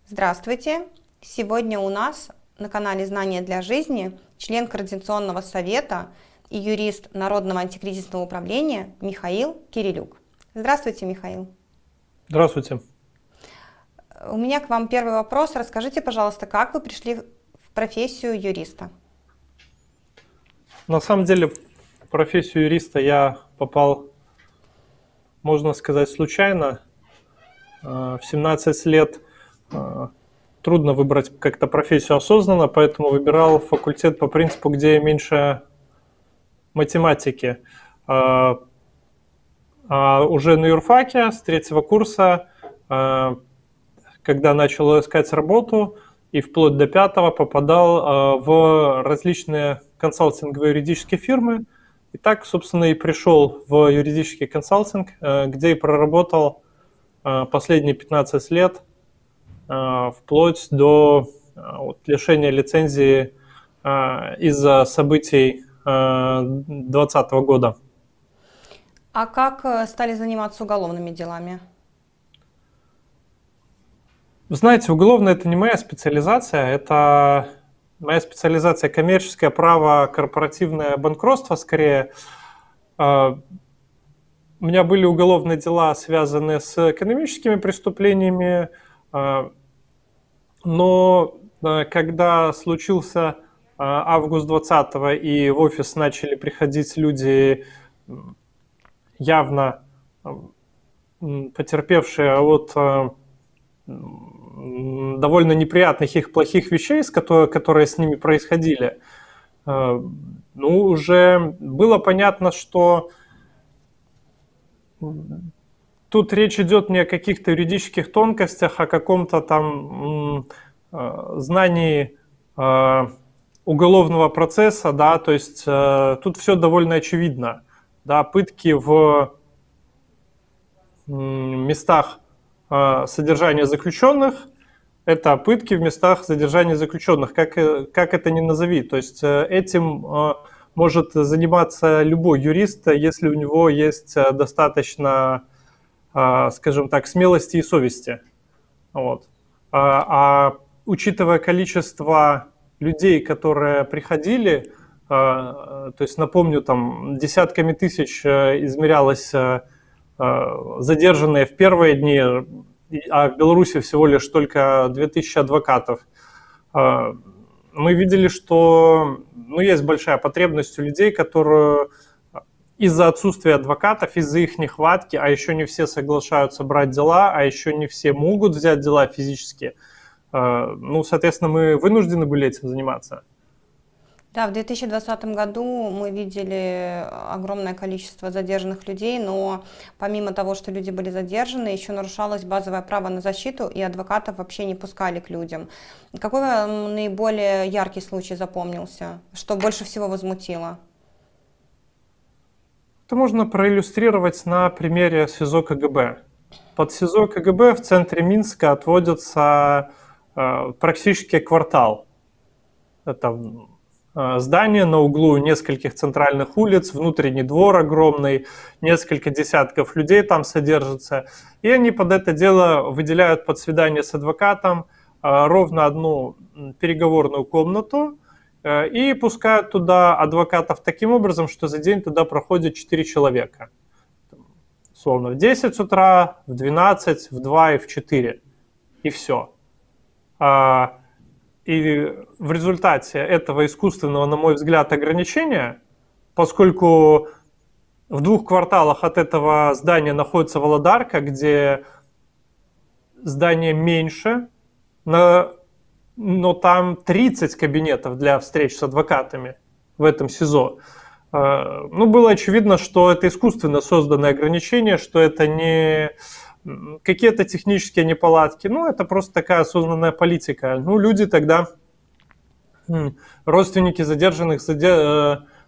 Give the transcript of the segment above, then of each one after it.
Здравствуйте! Сегодня у нас на канале «Знания для жизни» член Координационного совета и юрист Народного антикризисного управления Михаил Кирилюк. Здравствуйте, Михаил! Здравствуйте! У меня к вам первый вопрос. Расскажите, пожалуйста, как вы пришли в профессию юриста? На самом деле в профессию юриста я попал, можно сказать, случайно. В 17 лет трудно выбрать как-то профессию осознанно, поэтому выбирал факультет по принципу, где меньше математики. Уже на юрфаке с 3-го курса, когда начал искать работу, и вплоть до 5-го попадал в различные консалтинговые юридические фирмы. И так, собственно, и пришел в юридический консалтинг, где и проработал последние 15 лет, вплоть до лишения лицензии из-за событий 2020 года. А как стали заниматься уголовными делами? Вы знаете, уголовное – это не моя специализация, это моя специализация коммерческое право, корпоративное банкротство скорее. У меня были уголовные дела, связанные с экономическими преступлениями, но когда случился август 2020 и в офис начали приходить люди, явно потерпевшие от довольно неприятных их плохих вещей, которые с ними происходили, уже было понятно, что тут речь идет не о каких-то юридических тонкостях, о каком-то там знании уголовного процесса, да, то есть тут все довольно очевидно, да, пытки в местах содержания заключенных – это пытки в местах содержания заключенных, как это ни назови. То есть этим может заниматься любой юрист, если у него есть достаточно, скажем так, смелости и совести. Вот. Учитывая количество людей, которые приходили, то есть, напомню, там десятками тысяч измерялось задержанные в первые дни, а в Беларуси всего лишь только 2000 адвокатов. Мы видели, что есть большая потребность у людей, которые из-за отсутствия адвокатов, из-за их нехватки, а еще не все соглашаются брать дела, а еще не все могут взять дела физически, соответственно, мы вынуждены были этим заниматься. Да, в 2020 году мы видели огромное количество задержанных людей, но помимо того, что люди были задержаны, еще нарушалось базовое право на защиту, и адвокатов вообще не пускали к людям. Какой вам наиболее яркий случай запомнился? Что больше всего возмутило? Это можно проиллюстрировать на примере СИЗО КГБ. Под СИЗО КГБ в центре Минска отводится практически квартал. Это здание на углу нескольких центральных улиц, внутренний двор огромный, несколько десятков людей там содержится. И они под это дело выделяют под свидание с адвокатом ровно одну переговорную комнату и пускают туда адвокатов таким образом, что за день туда проходит 4 человека. Условно, в 10 утра, в 12, в 2 и в 4. И все. И в результате этого искусственного, на мой взгляд, ограничения, поскольку в 2 кварталах от этого здания находится Володарка, где здание меньше, но там 30 кабинетов для встреч с адвокатами в этом СИЗО. Было очевидно, что это искусственно созданное ограничение, что это не какие-то технические неполадки, это просто такая осознанная политика. Люди тогда, родственники задержанных,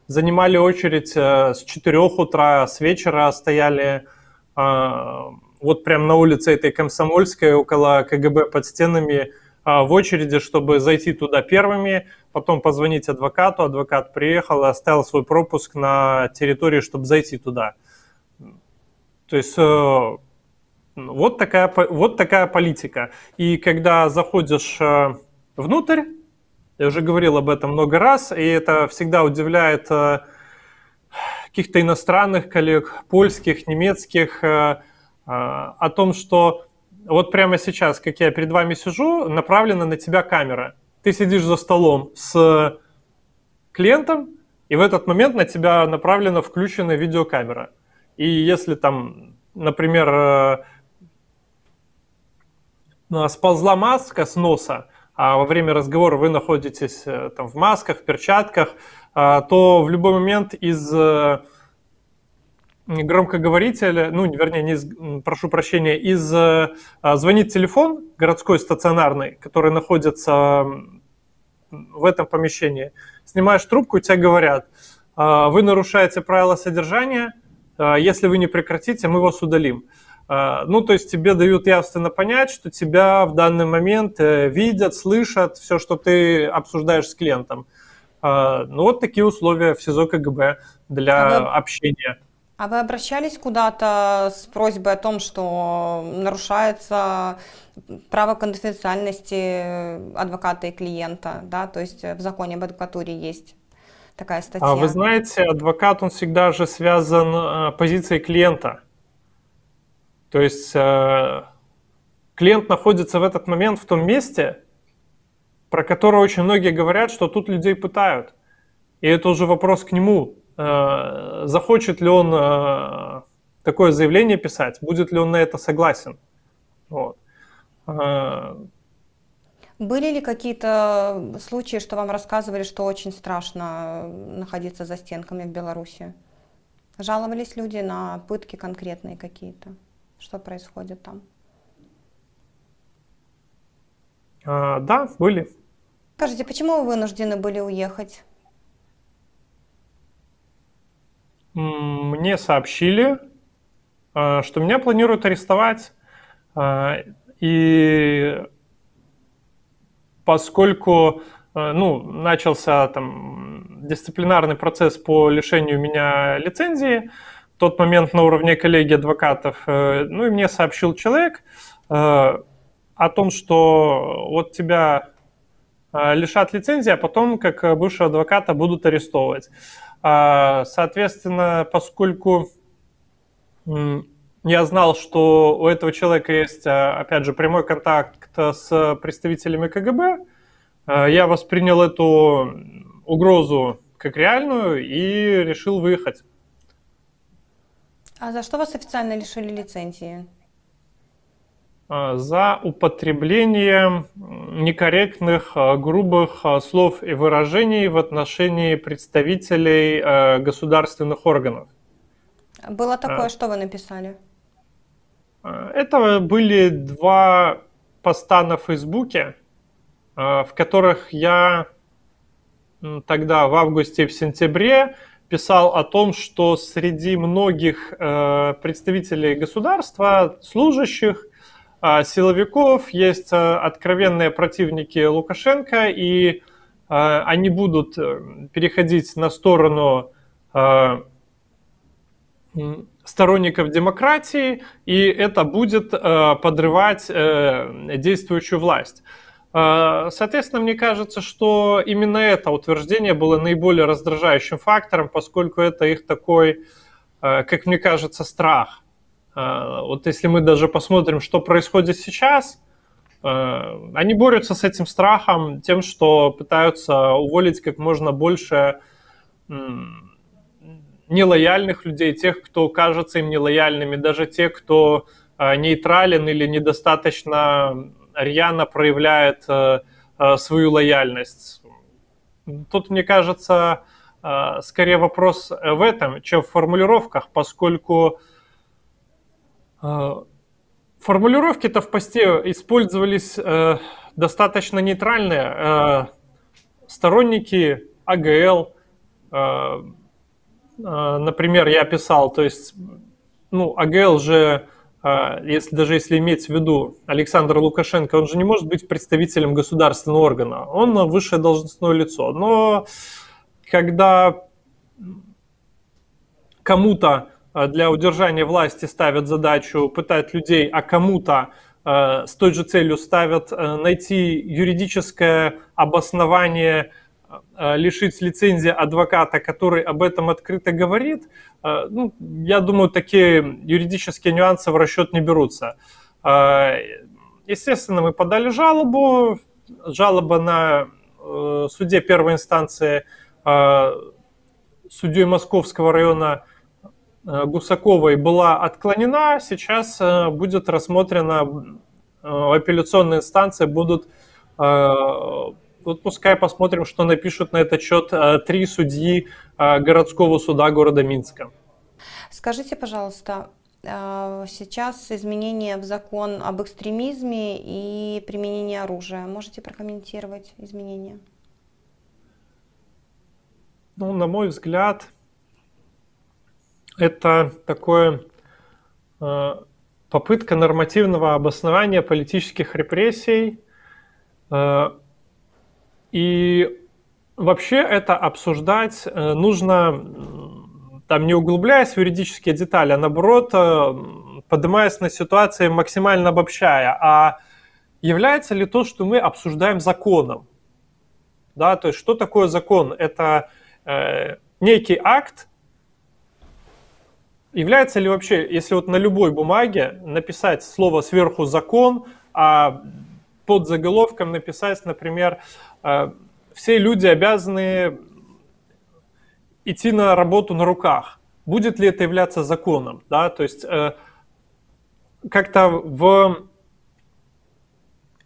занимали очередь с 4 утра, с вечера стояли вот прямо на улице этой Комсомольской, около КГБ под стенами, в очереди, чтобы зайти туда первыми, потом позвонить адвокату, адвокат приехал и оставил свой пропуск на территории, чтобы зайти туда. То есть Вот такая политика. И когда заходишь внутрь, я уже говорил об этом много раз, и это всегда удивляет каких-то иностранных коллег, польских, немецких, о том, что вот прямо сейчас, как я перед вами сижу, направлена на тебя камера. Ты сидишь за столом с клиентом, и в этот момент на тебя направлена включенная видеокамера. И если там, например, сползла маска с носа, а во время разговора вы находитесь там в масках, в перчатках, то в любой момент из громкоговорителя, ну, вернее, не из, прошу прощения, звонит телефон городской стационарный, который находится в этом помещении. Снимаешь трубку, тебе говорят: вы нарушаете правила содержания, если вы не прекратите, мы вас удалим. Ну, то есть тебе дают явственно понять, что тебя в данный момент видят, слышат, все, что ты обсуждаешь с клиентом. Ну, вот такие условия в СИЗО КГБ для общения. А вы обращались куда-то с просьбой о том, что нарушается право конфиденциальности адвоката и клиента, да, то есть в законе об адвокатуре есть такая статья. Вы знаете, адвокат, он всегда же связан позицией клиента. То есть клиент находится в этот момент в том месте, про которое очень многие говорят, что тут людей пытают. И это уже вопрос к нему. Захочет ли он такое заявление писать, будет ли он на это согласен. Вот. Были ли какие-то случаи, что вам рассказывали, что очень страшно находиться за стенками в Беларуси? Жаловались люди на пытки конкретные какие-то? Что происходит там? Да, были. Скажите, почему вы вынуждены были уехать? Мне сообщили, что меня планируют арестовать, и поскольку начался там дисциплинарный процесс по лишению меня лицензии, в тот момент на уровне коллегии адвокатов, ну и мне сообщил человек о том, что вот тебя лишат лицензии, а потом, как бывшего адвоката, будут арестовывать. Соответственно, поскольку я знал, что у этого человека есть, опять же, прямой контакт с представителями КГБ, я воспринял эту угрозу как реальную и решил выехать. А за что вас официально лишили лицензии? За употребление некорректных, грубых слов и выражений в отношении представителей государственных органов. Было такое, что вы написали? Это были 2 поста на Фейсбуке, в которых я тогда в августе и в сентябре писал о том, что среди многих представителей государства, служащих, силовиков есть откровенные противники Лукашенко, и они будут переходить на сторону сторонников демократии, и это будет подрывать действующую власть. Соответственно, мне кажется, что именно это утверждение было наиболее раздражающим фактором, поскольку это их такой, как мне кажется, страх. Вот если мы даже посмотрим, что происходит сейчас, они борются с этим страхом тем, что пытаются уволить как можно больше нелояльных людей, тех, кто кажется им нелояльными, даже тех, кто нейтрален или недостаточно рьяно проявляет свою лояльность. Тут, мне кажется, скорее вопрос в этом, чем в формулировках, поскольку формулировки-то в посте использовались достаточно нейтральные. Сторонники АГЛ, например, я писал, то есть, АГЛ же, если иметь в виду Александра Лукашенко, он же не может быть представителем государственного органа, он высшее должностное лицо. Но когда кому-то для удержания власти ставят задачу пытать людей, а кому-то с той же целью ставят найти юридическое обоснование лишить лицензии адвоката, который об этом открыто говорит, ну, я думаю, такие юридические нюансы в расчет не берутся. Естественно, мы подали жалобу. Жалоба на суде первой инстанции судьей Московского района Гусаковой была отклонена. Сейчас будет рассмотрена в апелляционной инстанции, будут, вот пускай посмотрим, что напишут на этот счет 3 судьи городского суда города Минска. Скажите, пожалуйста, сейчас изменения в закон об экстремизме и применении оружия. Можете прокомментировать изменения? Ну, на мой взгляд, это такое попытка нормативного обоснования политических репрессий. И вообще это обсуждать нужно, там, не углубляясь в юридические детали, а наоборот, поднимаясь на ситуации, максимально обобщая. А является ли то, что мы обсуждаем, законом? Да, то есть что такое закон? Это некий акт. Является ли вообще, если вот на любой бумаге написать слово сверху «закон», а под заголовком написать, например, «все люди обязаны идти на работу на руках», будет ли это являться законом? Да? То есть как-то в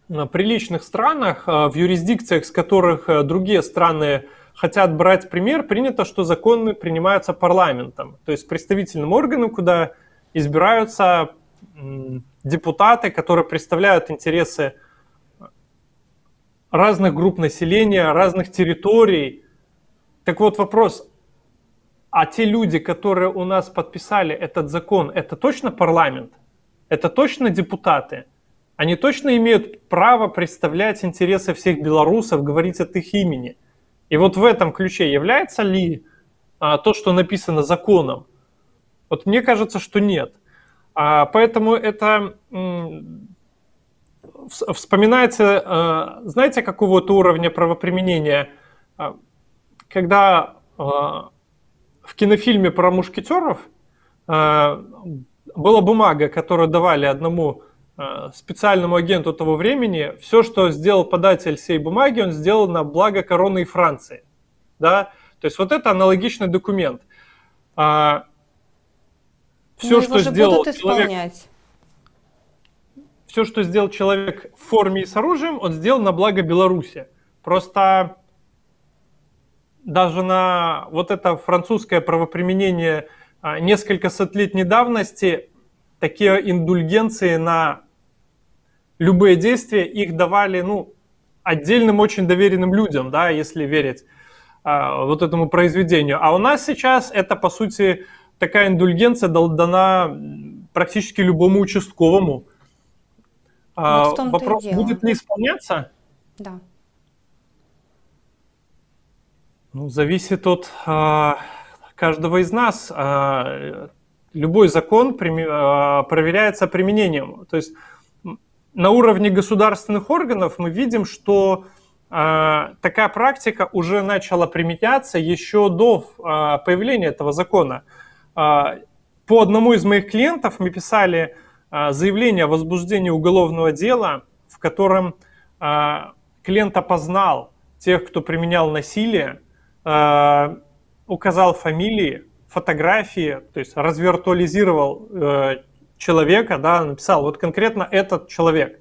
приличных странах, в юрисдикциях, с которых другие страны хотят брать пример, принято, что законы принимаются парламентом, то есть представительным органом, куда избираются депутаты, которые представляют интересы разных групп населения, разных территорий. Так вот вопрос, а те люди, которые у нас подписали этот закон, это точно парламент? Это точно депутаты? Они точно имеют право представлять интересы всех белорусов, говорить от их имени? И вот в этом ключе является ли то, что написано законом? Вот мне кажется, что нет. Поэтому это вспоминается, знаете, какого-то уровня правоприменения, когда в кинофильме про мушкетеров была бумага, которую давали одному специальному агенту того времени. Все, что сделал податель сей бумаги, он сделал на благо короны и Франции. Да? То есть вот это аналогичный документ. Все, что сделал человек, все, что сделал человек в форме и с оружием, он сделал на благо Беларуси. Просто даже на вот это французское правоприменение несколько сотлетней давности, такие индульгенции на любые действия, их давали отдельным очень доверенным людям, да, если верить вот этому произведению. А у нас сейчас это, по сути, такая индульгенция дана практически любому участковому. Вот вопрос, будет ли исполняться? Да. Зависит от каждого из нас. Любой закон проверяется применением. То есть на уровне государственных органов мы видим, что такая практика уже начала применяться еще до появления этого закона. По одному из моих клиентов мы писали заявление о возбуждении уголовного дела, в котором клиент опознал тех, кто применял насилие, указал фамилии, фотографии, то есть развиртуализировал человека, да, написал, вот конкретно этот человек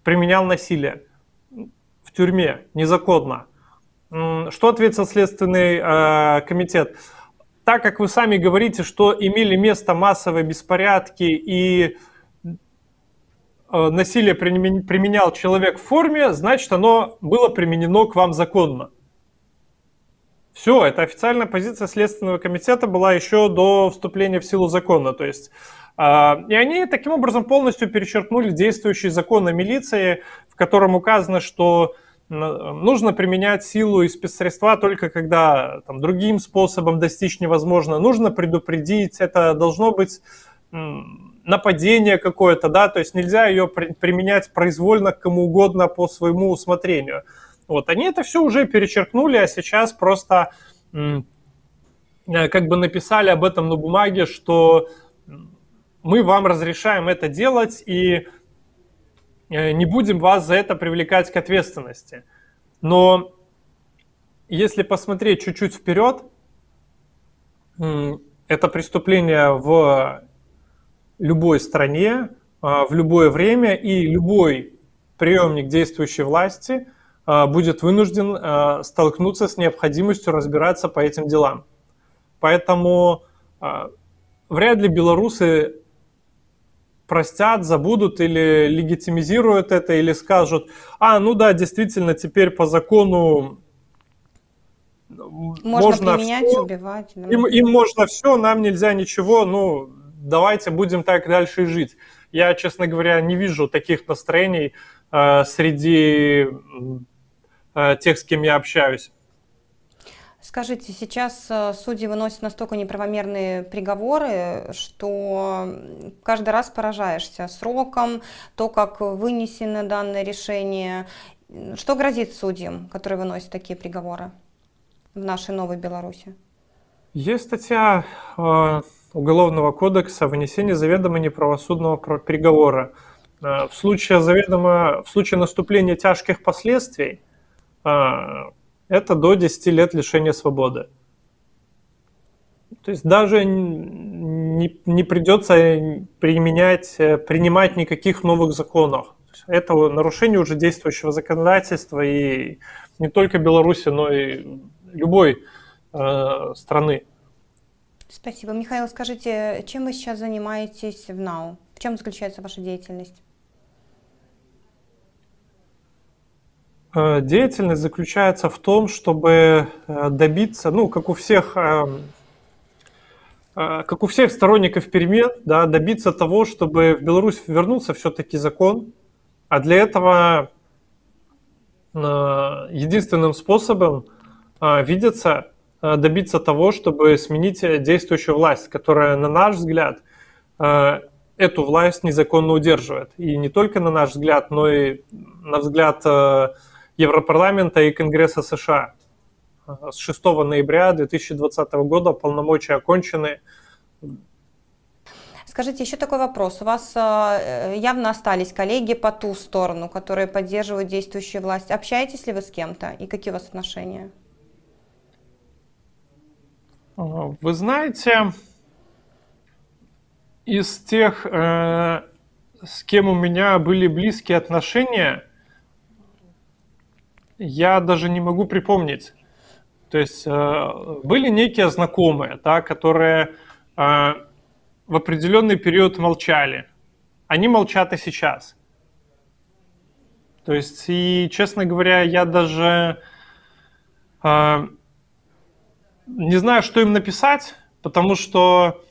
применял насилие в тюрьме незаконно. Что ответил Следственный комитет? Так как вы сами говорите, что имели место массовые беспорядки и насилие применял человек в форме, значит, оно было применено к вам законно. Все, это официальная позиция Следственного комитета была еще до вступления в силу закона. То есть, и они таким образом полностью перечеркнули действующий закон о милиции, в котором указано, что нужно применять силу и спецсредства только когда там, другим способом достичь невозможно. Нужно предупредить, это должно быть нападение какое-то, да, то есть нельзя ее применять произвольно к кому угодно по своему усмотрению. Вот, они это все уже перечеркнули, а сейчас просто как бы написали об этом на бумаге, что мы вам разрешаем это делать и не будем вас за это привлекать к ответственности. Но если посмотреть чуть-чуть вперед, это преступление в любой стране, в любое время, и любой приемник действующей власти будет вынужден столкнуться с необходимостью разбираться по этим делам. Поэтому вряд ли белорусы простят, забудут или легитимизируют это, или скажут, ну да, действительно, теперь по закону можно применять, все, убивать. Да. им можно все, нам нельзя ничего, ну давайте будем так дальше и жить. Я, честно говоря, не вижу таких настроений среди тех, с кем я общаюсь. Скажите, сейчас судьи выносят настолько неправомерные приговоры, что каждый раз поражаешься сроком, то, как вынесено данное решение. Что грозит судьям, которые выносят такие приговоры в нашей новой Беларуси? Есть статья Уголовного кодекса о вынесении заведомо неправосудного приговора. В случае наступления тяжких последствий это до 10 лет лишения свободы. То есть даже не придется принимать никаких новых законов. Это нарушение уже действующего законодательства и не только Беларуси, но и любой страны. Спасибо. Михаил, скажите, чем вы сейчас занимаетесь в НАУ? В чем заключается ваша деятельность? Деятельность заключается в том, чтобы добиться, как у всех сторонников перемен, да, добиться того, чтобы в Беларусь вернулся все-таки закон, а для этого единственным способом видится добиться того, чтобы сменить действующую власть, которая, на наш взгляд, эту власть незаконно удерживает. И не только на наш взгляд, но и на взгляд Европарламента и Конгресса США. С 6 ноября 2020 года полномочия окончены. Скажите, еще такой вопрос. У вас явно остались коллеги по ту сторону, которые поддерживают действующую власть. Общаетесь ли вы с кем-то и какие у вас отношения? Вы знаете, из тех, с кем у меня были близкие отношения, я даже не могу припомнить. То есть были некие знакомые, да, которые в определенный период молчали. Они молчат и сейчас. То есть, и, честно говоря, я даже не знаю, что им написать, потому что,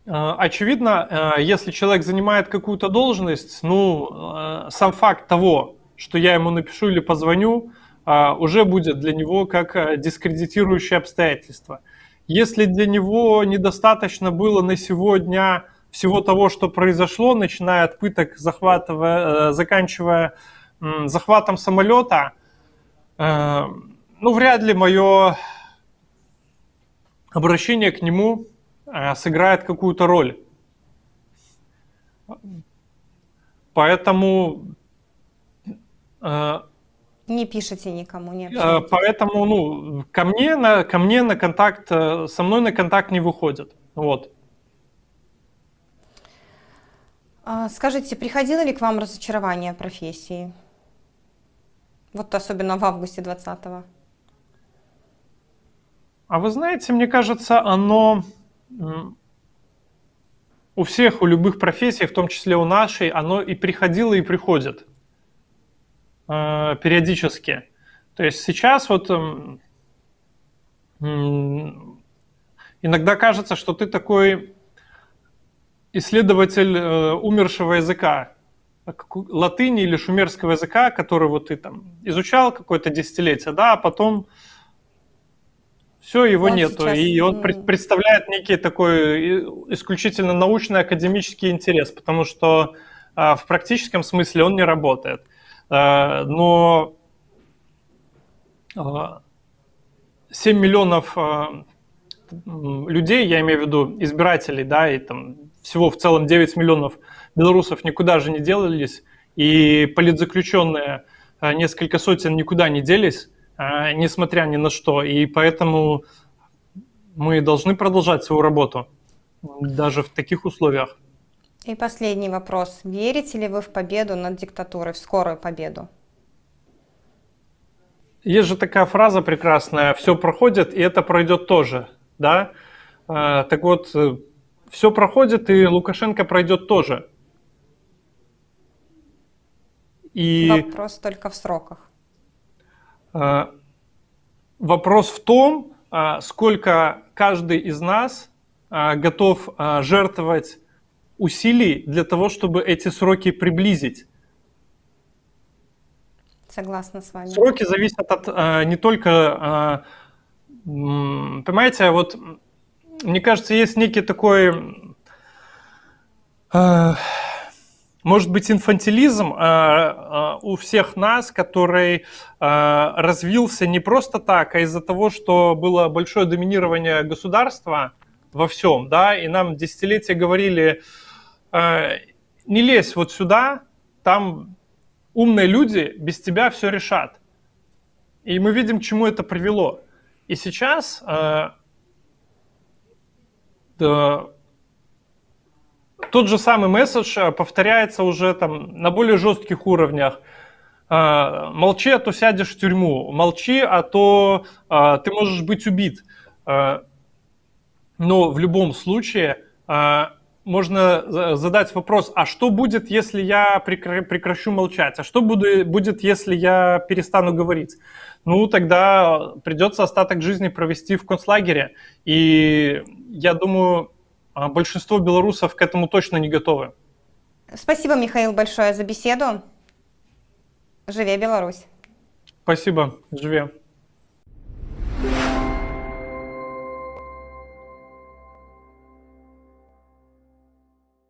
очевидно, если человек занимает какую-то должность, сам факт того, что я ему напишу или позвоню, уже будет для него как дискредитирующее обстоятельство. Если для него недостаточно было на сегодня всего того, что произошло, начиная от пыток, заканчивая захватом самолета, вряд ли мое обращение к нему сыграет какую-то роль. Поэтому не пишите никому, не общаетесь. Поэтому ко мне на контакт, со мной на контакт не выходят. Вот. Скажите, приходило ли к вам разочарование профессии? Вот особенно в августе 2020-го. А вы знаете, мне кажется, оно у всех, у любых профессий, в том числе у нашей, оно и приходило, и приходит периодически. То есть сейчас вот иногда кажется, что ты такой исследователь умершего языка. латыни или шумерского языка, который вот ты там изучал какое-то десятилетие, да, а потом все, его Он нету. сейчас... И он представляет некий такой исключительно научный академический интерес, потому что в практическом смысле он не работает. Но 7 миллионов людей, я имею в виду избирателей, да, и там всего в целом 9 миллионов белорусов никуда же не делались, и политзаключенные несколько сотен никуда не делись, несмотря ни на что, и поэтому мы должны продолжать свою работу даже в таких условиях. И последний вопрос. Верите ли вы в победу над диктатурой, в скорую победу? Есть же такая фраза прекрасная: «Все проходит, и это пройдет тоже». Да? Так вот, все проходит, и Лукашенко пройдет тоже. И Вопрос только в сроках. вопрос в том, сколько каждый из нас готов жертвовать усилий для того, чтобы эти сроки приблизить. Согласна с вами. Сроки зависят от не только... понимаете, вот мне кажется, есть некий такой, может быть, инфантилизм у всех нас, который развился не просто так, а из-за того, что было большое доминирование государства во всем, да, и нам десятилетия говорили: не лезь вот сюда, там умные люди без тебя все решат. И мы видим, к чему это привело. И сейчас тот же самый месседж повторяется уже там на более жестких уровнях. Молчи, а то сядешь в тюрьму. Молчи, а то ты можешь быть убит. Но в любом случае можно задать вопрос: а что будет, если я прекращу молчать? А что будет, если я перестану говорить? Ну, тогда придется остаток жизни провести в концлагере. И я думаю, большинство белорусов к этому точно не готовы. Спасибо, Михаил, большое за беседу. Живе Беларусь! Спасибо. Живе.